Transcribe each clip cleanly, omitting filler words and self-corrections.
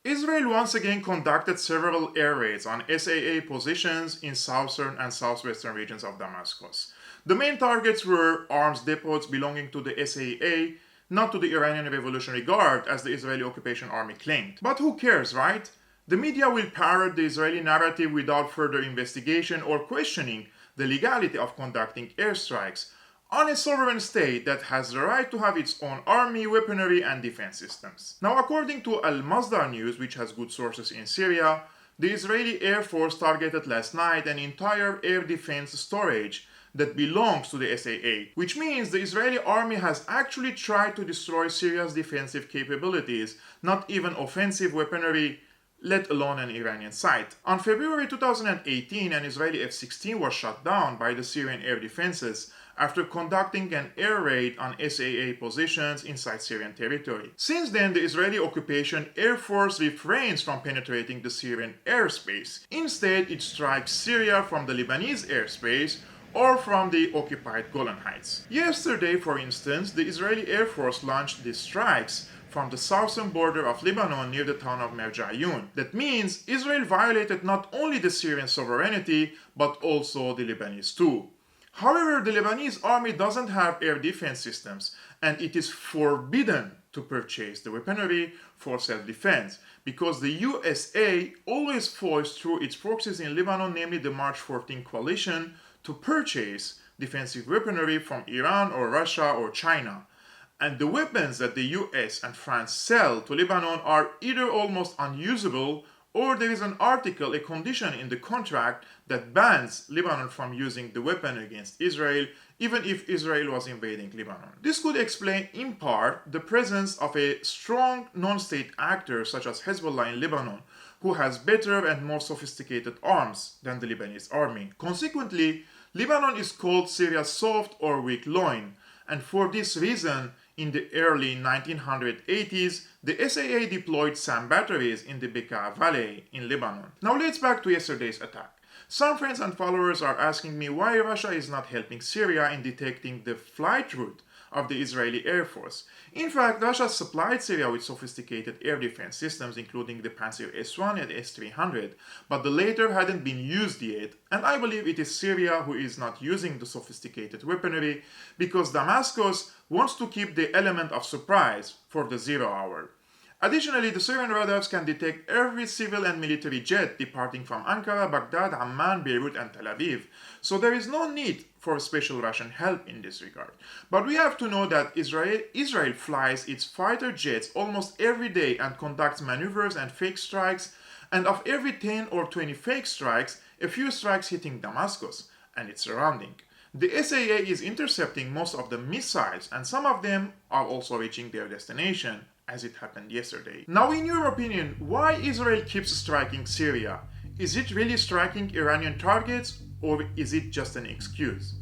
Israel once again conducted several air raids on SAA positions in southern and southwestern regions of Damascus. The main targets were arms depots belonging to the SAA, not to the Iranian Revolutionary Guard as the Israeli occupation army claimed. But who cares, right? The media will parrot the Israeli narrative without further investigation or questioning the legality of conducting airstrikes on a sovereign state that has the right to have its own army, weaponry, and defense systems. Now, according to Al Masdar News, which has good sources in Syria, the Israeli Air Force targeted last night an entire air defense storage that belongs to the SAA, which means the Israeli army has actually tried to destroy Syria's defensive capabilities, not even offensive weaponry, let alone an Iranian site. On February 2018, an Israeli F-16 was shot down by the Syrian air defenses after conducting an air raid on SAA positions inside Syrian territory. Since then, the Israeli occupation air force refrains from penetrating the Syrian airspace. Instead, it strikes Syria from the Lebanese airspace or from the occupied Golan Heights. Yesterday, for instance, the Israeli Air Force launched these strikes from the southern border of Lebanon near the town of Merjayun. That means Israel violated not only the Syrian sovereignty, but also the Lebanese too. However, the Lebanese army doesn't have air defense systems, and it is forbidden to purchase the weaponry for self-defense because the USA always foils through its proxies in Lebanon, namely the March 14 coalition, to purchase defensive weaponry from Iran or Russia or China. And the weapons that the US and France sell to Lebanon are either almost unusable or there is an article, a condition in the contract that bans Lebanon from using the weapon against Israel, even if Israel was invading Lebanon. This could explain, in part, the presence of a strong non-state actor such as Hezbollah in Lebanon, who has better and more sophisticated arms than the Lebanese army. Consequently, Lebanon is called Syria's soft or weak loin, and for this reason, in the early 1980s, the SAA deployed SAM batteries in the Bekaa Valley in Lebanon. Now let's back to yesterday's attack. Some friends and followers are asking me why Russia is not helping Syria in detecting the flight route of the Israeli Air Force. In fact, Russia supplied Syria with sophisticated air defense systems, including the Pantsir S-1 and S-300, but the latter hadn't been used yet, and I believe it is Syria who is not using the sophisticated weaponry because Damascus wants to keep the element of surprise for the 0 hour. Additionally, the Syrian radars can detect every civil and military jet departing from Ankara, Baghdad, Amman, Beirut, and Tel Aviv, so there is no need for special Russian help in this regard. But we have to know that Israel flies its fighter jets almost every day and conducts maneuvers and fake strikes, and of every 10 or 20 fake strikes, a few strikes hitting Damascus and its surrounding. The SAA is intercepting most of the missiles, and some of them are also reaching their destination, as it happened yesterday. Now, in your opinion, why Israel keeps striking Syria? Is it really striking Iranian targets, or is it just an excuse?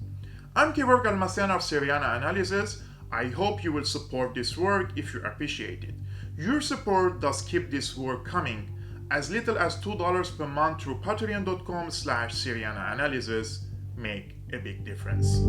I'm Kevork Almasian of Syriana Analysis. I hope you will support this work if you appreciate it. Your support does keep this work coming. As little as $2 per month through patreon.com/Syriana Analysis make a big difference.